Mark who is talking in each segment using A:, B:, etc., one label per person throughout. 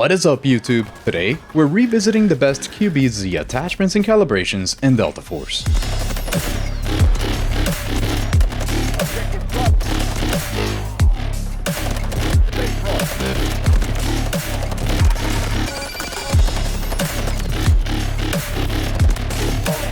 A: What is up, YouTube? Today, we're revisiting the best QBZ attachments and calibrations in Delta Force.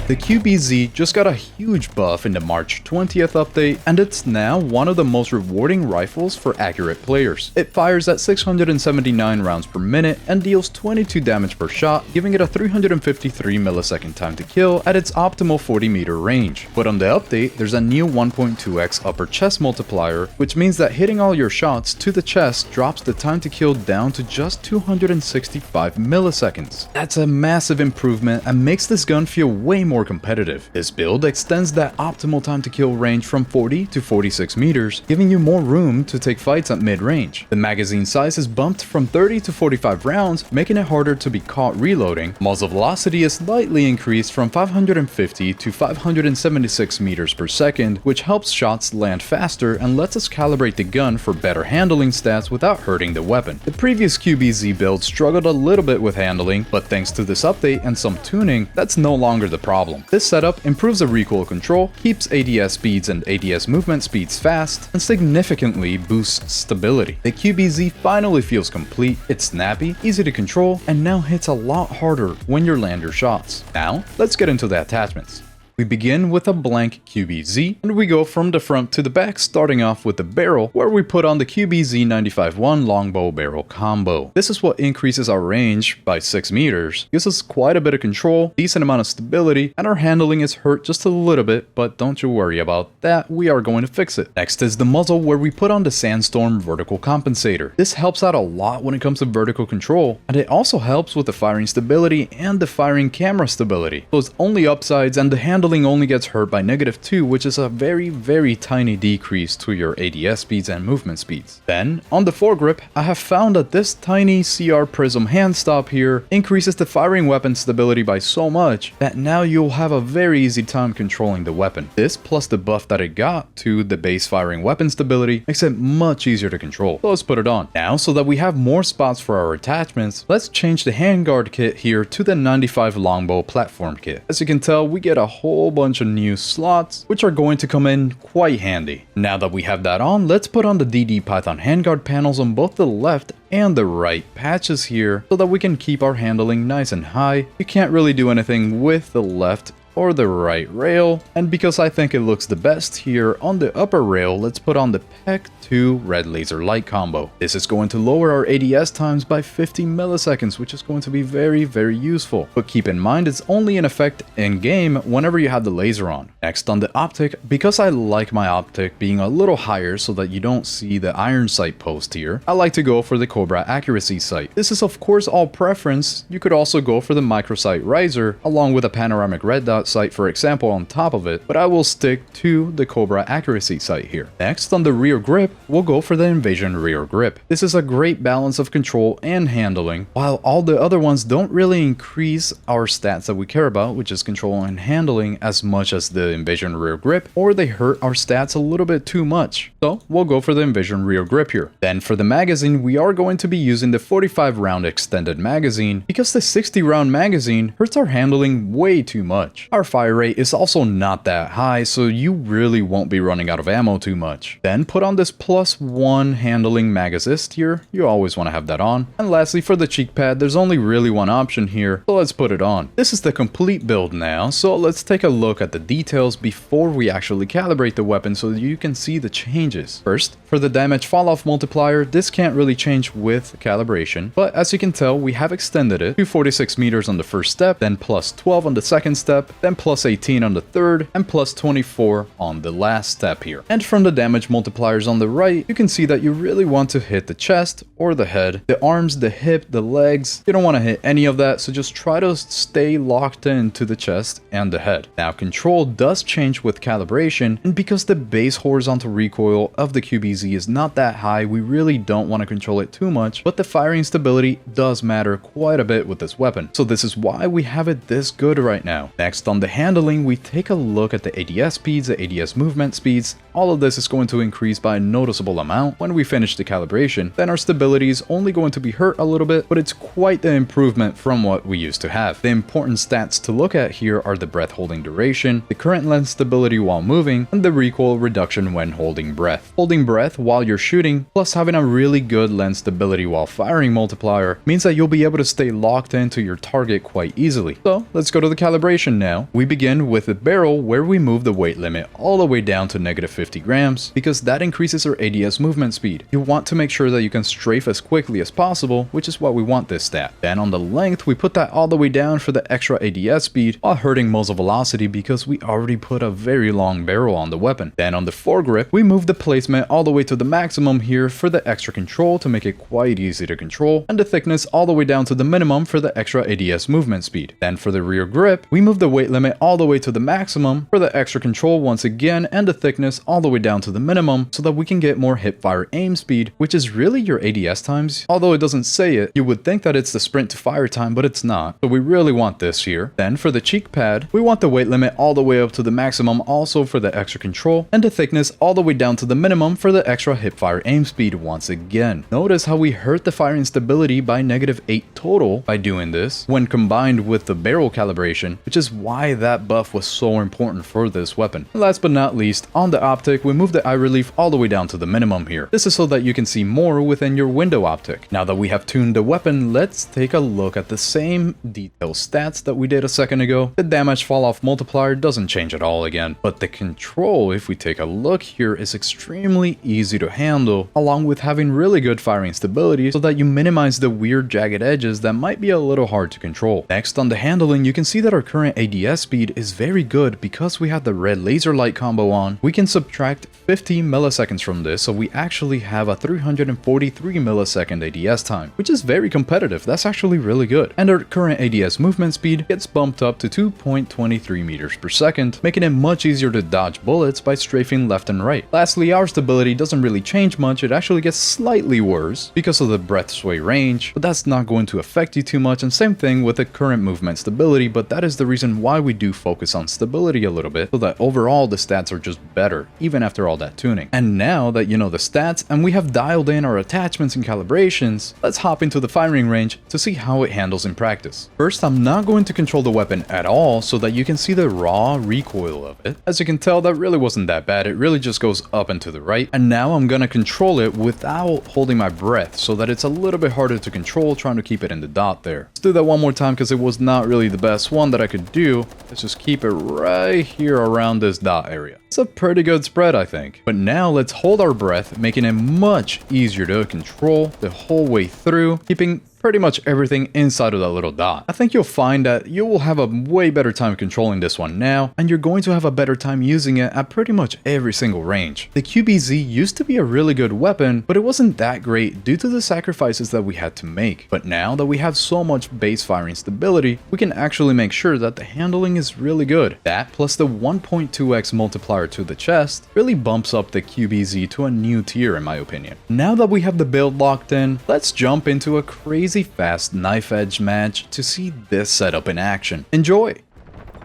A: The QBZ just got a huge buff in the March 20th update, and it's now one of the most rewarding rifles for accurate players. It fires at 679 rounds per minute and deals 22 damage per shot, giving it a 353 millisecond time to kill at its optimal 40-meter range. But on the update, there's a new 1.2x upper chest multiplier, which means that hitting all your shots to the chest drops the time to kill down to just 265 milliseconds. That's a massive improvement and makes this gun feel way more competitive. This build extends that optimal time to kill range from 40 to 46 meters, giving you more room to take fights at mid-range. The magazine size is bumped from 30 to 45 rounds, making it harder to be caught reloading. Muzzle velocity is slightly increased from 550 to 576 meters per second, which helps shots land faster and lets us calibrate the gun for better handling stats without hurting the weapon. The previous QBZ build struggled a little bit with handling, but thanks to this update and some tuning, that's no longer the problem. This setup improves the recoil control, keeps ADS speeds and ADS movement speeds fast, and significantly boosts stability. The QBZ finally feels complete, it's snappy, easy to control, and now hits a lot harder when you land your shots. Now, let's get into the attachments. We begin with a blank QBZ, and we go from the front to the back, starting off with the barrel, where we put on the QBZ95-1 longbow barrel combo. This is what increases our range by 6 meters, gives us quite a bit of control, decent amount of stability, and our handling is hurt just a little bit, but don't you worry about that, we are going to fix it. Next is the muzzle, where we put on the Sandstorm vertical compensator. This helps out a lot when it comes to vertical control, and it also helps with the firing stability and the firing camera stability. So it's only upsides, and the handling only gets hurt by -2, which is a very tiny decrease to your ADS speeds and movement speeds. Then, on the foregrip, I have found that this tiny CR Prism hand stop here increases the firing weapon stability by so much that now you'll have a very easy time controlling the weapon. This, plus the buff that it got to the base firing weapon stability, makes it much easier to control. So let's put it on. Now, so that we have more spots for our attachments, let's change the handguard kit here to the 95 longbow platform kit. As you can tell, we get a whole bunch of new slots, which are going to come in quite handy. Now that we have that on, let's put on the DD Python handguard panels on both the left and the right patches here, so that we can keep our handling nice and high. You can't really do anything with the left or the right rail, and because I think it looks the best here on the upper rail, let's put on the PEC2 red laser light combo. This is going to lower our ADS times by 50 milliseconds, which is going to be very useful. But keep in mind, it's only in effect in game whenever you have the laser on. Next, on the optic, because I like my optic being a little higher so that you don't see the iron sight post here, I like to go for the Cobra accuracy sight. This is of course all preference. You could also go for the micro sight riser along with a panoramic red dot sight, for example, on top of it, but I will stick to the Cobra accuracy sight here. Next, on the rear grip, we'll go for the Invasion rear grip. This is a great balance of control and handling, while all the other ones don't really increase our stats that we care about, which is control and handling, as much as the Invasion rear grip, or they hurt our stats a little bit too much. So we'll go for the Invasion rear grip here. Then for the magazine, we are going to be using the 45 round extended magazine, because the 60 round magazine hurts our handling way too much. Our fire rate is also not that high, so you really won't be running out of ammo too much. Then put on this +1 handling mag assist here, you always want to have that on. And lastly, for the cheek pad, there's only really one option here, so let's put it on. This is the complete build now, so let's take a look at the details before we actually calibrate the weapon so that you can see the changes. First, for the damage fall off multiplier, this can't really change with calibration, but as you can tell, we have extended it to 46 meters on the first step, then +12 on the second step, then +18 on the third, and +24 on the last step here. And from the damage multipliers on the right, you can see that you really want to hit the chest or the head, the arms, the hip, the legs. You don't want to hit any of that, so just try to stay locked into the chest and the head. Now, control does change with calibration, and because the base horizontal recoil of the QBZ is not that high, we really don't want to control it too much, but the firing stability does matter quite a bit with this weapon. So this is why we have it this good right now. Next, Next, on the handling, we take a look at the ADS speeds, the ADS movement speeds. All of this is going to increase by a noticeable amount when we finish the calibration. Then our stability is only going to be hurt a little bit, but it's quite the improvement from what we used to have. The important stats to look at here are the breath holding duration, the current lens stability while moving, and the recoil reduction when holding breath. Holding breath while you're shooting, plus having a really good lens stability while firing multiplier, means that you'll be able to stay locked into your target quite easily. So let's go to the calibration now. We begin with the barrel, where we move the weight limit all the way down to negative 50 grams, because that increases our ADS movement speed. You want to make sure that you can strafe as quickly as possible, which is what we want this stat. Then on the length, we put that all the way down for the extra ADS speed while hurting muzzle velocity, because we already put a very long barrel on the weapon. Then on the foregrip, we move the placement all the way to the maximum here for the extra control to make it quite easy to control, and the thickness all the way down to the minimum for the extra ADS movement speed. Then for the rear grip, we move the weight limit all the way to the maximum for the extra control once again, and the thickness all the way down to the minimum so that we can get more hip fire aim speed, which is really your ADS times. Although it doesn't say it, you would think that it's the sprint to fire time, but it's not. So we really want this here. Then for the cheek pad, we want the weight limit all the way up to the maximum also for the extra control, and the thickness all the way down to the minimum for the extra hip fire aim speed once again. Notice how we hurt the firing stability by -8 total by doing this when combined with the barrel calibration, which is why that buff was so important for this weapon. Last but not least, on the optic, we move the eye relief all the way down to the minimum here. This is so that you can see more within your window optic. Now that we have tuned the weapon, let's take a look at the same detail stats that we did a second ago. The damage fall off multiplier doesn't change at all again, but the control, if we take a look here, is extremely easy to handle, along with having really good firing stability so that you minimize the weird jagged edges that might be a little hard to control. Next, on the handling, you can see that our current ADS speed is very good because we have the red laser light combo on. We can subtract 50 milliseconds from this, so we actually have a 343 millisecond ADS time, which is very competitive. That's actually really good. And our current ADS movement speed gets bumped up to 2.23 meters per second, making it much easier to dodge bullets by strafing left and right. Lastly, our stability doesn't really change much. It actually gets slightly worse because of the breath sway range, but that's not going to affect you too much. And same thing with the current movement stability, but that is the reason why we do focus on stability a little bit, so that overall the stats are just better, even after all that tuning. And now that you know the stats and we have dialed in our attachments and calibrations, let's hop into the firing range to see how it handles in practice. First, I'm not going to control the weapon at all so that you can see the raw recoil of it. As you can tell, that really wasn't that bad. It really just goes up and to the right. And now I'm gonna control it without holding my breath so that it's a little bit harder to control, trying to keep it in the dot there. Let's do that one more time because it was not really the best one that I could do. Let's just keep it right here around this dot area. It's a pretty good spread, I think. But now let's hold our breath, making it much easier to control the whole way through, keeping pretty much everything inside of that little dot. I think you'll find that you will have a way better time controlling this one now, and you're going to have a better time using it at pretty much every single range. The QBZ used to be a really good weapon, but it wasn't that great due to the sacrifices that we had to make. But now that we have so much base firing stability, we can actually make sure that the handling is really good. That plus the 1.2x multiplier to the chest really bumps up the QBZ to a new tier in my opinion. Now that we have the build locked in, let's jump into a crazy fast knife edge match to see this setup in action. Enjoy!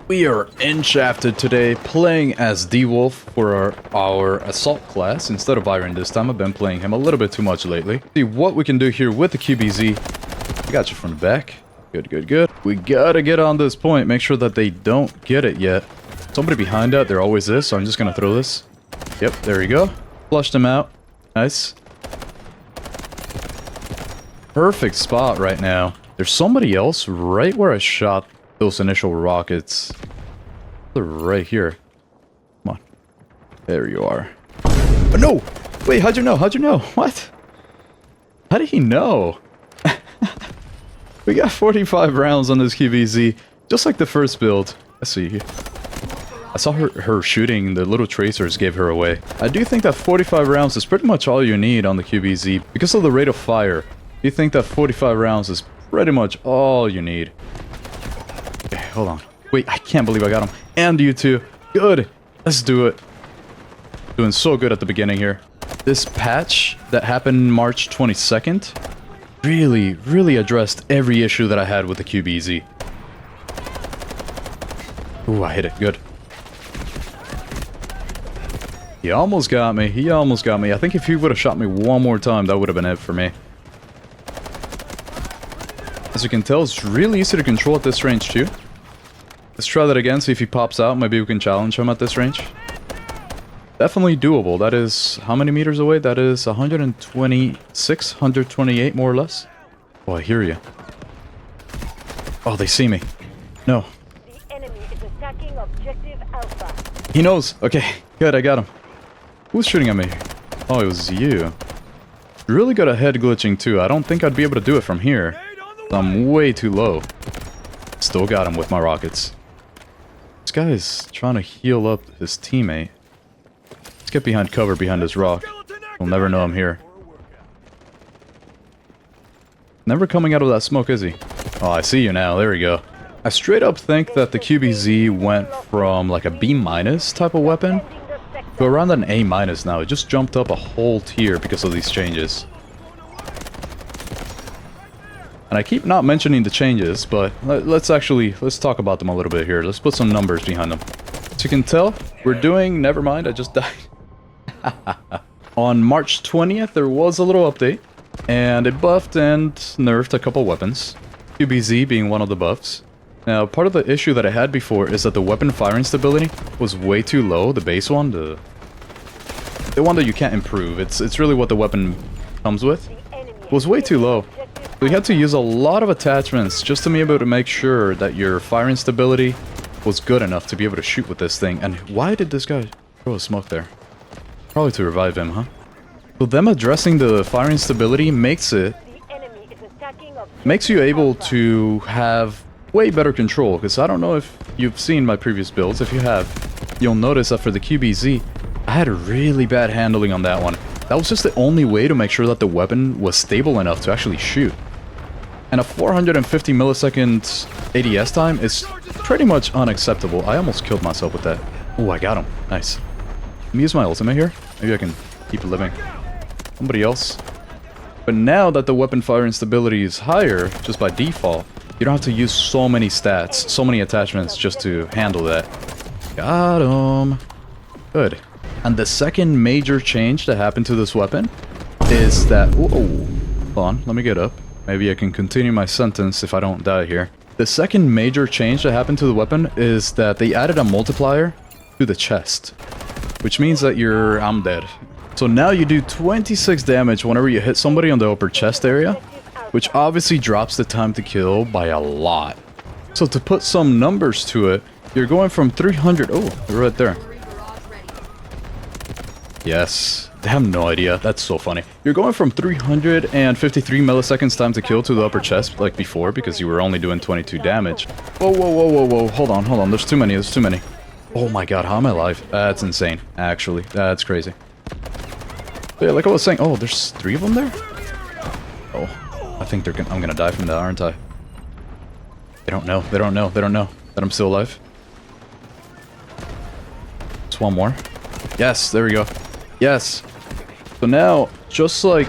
A: We are enshafted today, playing as D-Wolf for our assault class instead of Iron this time. I've been playing him a little bit too much lately. See what we can do here with the QBZ. I got you from the back. Good, good, good. We gotta get on this point, make sure that they don't get it yet. Somebody behind that, there always is, so I'm just gonna throw this. Yep, there you go. Flushed him out. Nice. Perfect spot right now. There's somebody else right where I shot those initial rockets. They're right here. Come on. There you are. Oh, no! Wait, how'd you know? How'd you know? What? How did he know? We got 45 rounds on this QBZ, just like the first build. Let's see. I saw her shooting, the little tracers gave her away. I do think that 45 rounds is pretty much all you need on the QBZ because of the rate of fire. You think that 45 rounds is pretty much all you need. Okay, hold on. Wait, I can't believe I got him. And you too. Good. Let's do it. Doing so good at the beginning here. This patch that happened March 22nd really addressed every issue that I had with the QBZ. Ooh, I hit it. Good. He almost got me. He almost got me. I think if he would have shot me one more time, that would have been it for me. As you can tell, it's really easy to control at this range too. Let's try that again, see if he pops out. Maybe we can challenge him at this range. Definitely doable. That is... how many meters away? That is 126, 128 more or less. Oh, I hear you. Oh, they see me. No.
B: The enemy is attacking objective Alpha.
A: He knows. Okay, good, I got him. Who's shooting at me? Oh, it was you. Really good at head glitching too. I don't think I'd be able to do it from here. I'm way too low. Still got him with my rockets. This guy is trying to heal up his teammate. Let's get behind cover behind this rock. We'll never know I'm here. Never coming out of that smoke, is he? Oh, I see you now. There we go. I straight up think that the QBZ went from like a B- type of weapon to around an A- now. It just jumped up a whole tier because of these changes. And I keep not mentioning the changes, but let's talk about them a little bit here. Let's put some numbers behind them. As you can tell, we're doing... never mind, I just died. On March 20th, there was a little update, and it buffed and nerfed a couple weapons. QBZ being one of the buffs. Now, part of the issue that I had before is that the weapon firing stability was way too low, the base one, the one that you can't improve. It's really what the weapon comes with. It was way too low. So you had to use a lot of attachments just to be able to make sure that your firing stability was good enough to be able to shoot with this thing. And why did this guy throw a smoke there? Probably to revive him, huh? So them addressing the firing stability makes you able to have way better control. Because I don't know if you've seen my previous builds. If you have, you'll notice that for the QBZ, I had really bad handling on that one. That was just the only way to make sure that the weapon was stable enough to actually shoot. And a 450 millisecond ADS time is pretty much unacceptable. I almost killed myself with that. Oh, I got him. Nice. Let me use my ultimate here. Maybe I can keep living. Somebody else. But now that the weapon firing stability is higher, just by default, you don't have to use so many stats, so many attachments just to handle that. Got him. Good. And the second major change that happened to this weapon is that... whoa. Hold on, let me get up. Maybe I can continue my sentence if I don't die here. The second major change that happened to the weapon is that they added a multiplier to the chest. Which means that I'm dead. So now you do 26 damage whenever you hit somebody on the upper chest area, which obviously drops the time to kill by a lot. So to put some numbers to it, you're going from 300... oh, they're right there. Yes. They have no idea. That's so funny. You're going from 353 milliseconds time to kill to the upper chest like before because you were only doing 22 damage. Whoa, whoa, whoa, whoa, whoa. Hold on, hold on. There's too many. There's too many. Oh my god, how am I alive? That's insane, actually. That's crazy. But yeah, like I was saying... oh, there's 3 of them there? Oh, I think I'm gonna die from that, aren't I? They don't know. They don't know. They don't know that I'm still alive. Just one more. Yes, there we go. Yes. So now, just like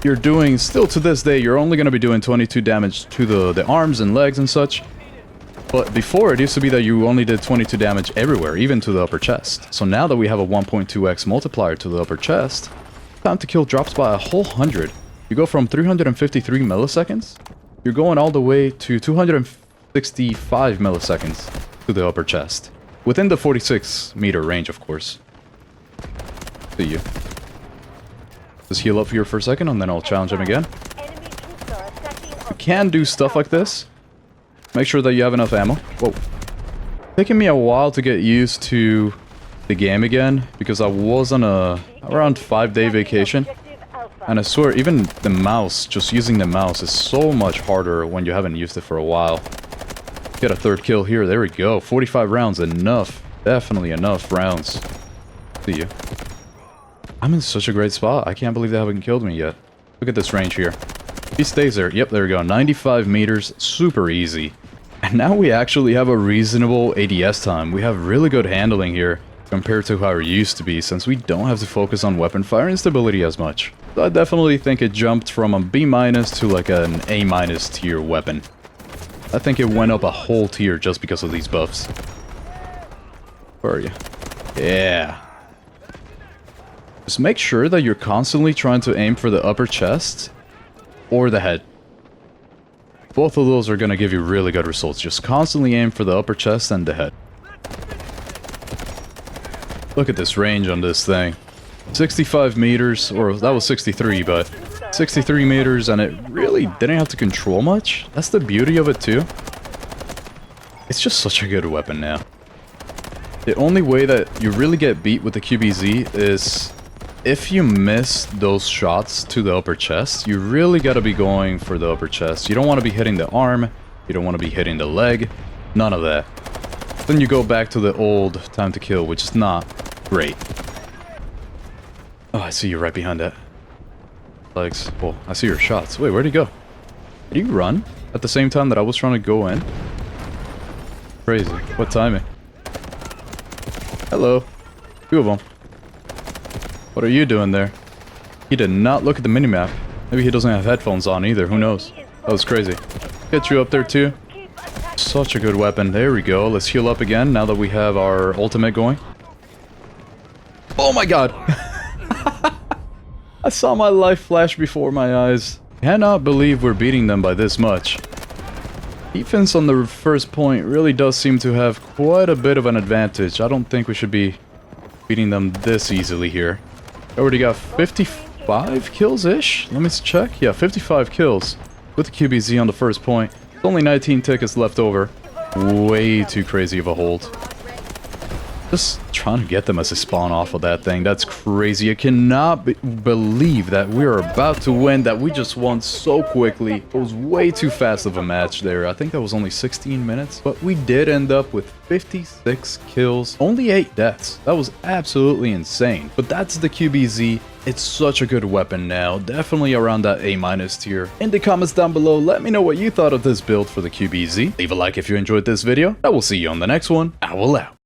A: you're doing, still to this day, you're only going to be doing 22 damage to the arms and legs and such. But before, it used to be that you only did 22 damage everywhere, even to the upper chest. So now that we have a 1.2x multiplier to the upper chest, time to kill drops by a whole 100. You go from 353 milliseconds, you're going all the way to 265 milliseconds to the upper chest. Within the 46 meter range, of course. See you. Just heal up here for a second and then I'll challenge him again. You can do stuff like this. Make sure that you have enough ammo. Whoa. Taking me a while to get used to the game again because I was on a around 5-day vacation. And I swear, even the mouse, just using the mouse is so much harder when you haven't used it for a while. Get a third kill here. There we go. 45 rounds. Enough. Definitely enough rounds. See you. I'm in such a great spot. I can't believe they haven't killed me yet. Look at this range here. He stays there. Yep, there we go. 95 meters. Super easy. And now we actually have a reasonable ADS time. We have really good handling here compared to how it used to be since we don't have to focus on weapon firing stability as much. So I definitely think it jumped from a B- to like an A- tier weapon. I think it went up a whole tier just because of these buffs. Where are you? Yeah. Just make sure that you're constantly trying to aim for the upper chest or the head. Both of those are going to give you really good results. Just constantly aim for the upper chest and the head. Look at this range on this thing. 65 meters, or that was 63, but 63 meters, and it really didn't have to control much. That's the beauty of it too. It's just such a good weapon now. The only way that you really get beat with the QBZ is if you miss those shots to the upper chest. You really gotta be going for the upper chest. You don't want to be hitting the arm, you don't want to be hitting the leg, none of that. Then you go back to the old time to kill, which is not great. Oh, I see you right behind that. Legs. Oh, I see your shots. Wait, where'd he go? Did he run at the same time that I was trying to go in? Crazy. What timing? Hello. Two of them. What are you doing there? He did not look at the minimap. Maybe he doesn't have headphones on either. Who knows? That was crazy. Get you up there too. Such a good weapon. There we go. Let's heal up again now that we have our ultimate going. Oh my god! I saw my life flash before my eyes. Cannot believe we're beating them by this much. Defense on the first point really does seem to have quite a bit of an advantage. I don't think we should be beating them this easily here. I already got 55 kills-ish? Let me check. Yeah, 55 kills with the QBZ on the first point. There's only 19 tickets left over. Way too crazy of a hold. Just trying to get them as they spawn off of that thing. That's crazy. I cannot believe that we're about to win, that we just won so quickly. It was way too fast of a match there. I think that was only 16 minutes. But we did end up with 56 kills, only 8 deaths. That was absolutely insane. But that's the QBZ. It's such a good weapon now. Definitely around that A- tier. In the comments down below, let me know what you thought of this build for the QBZ. Leave a like if you enjoyed this video. I will see you on the next one. I will out.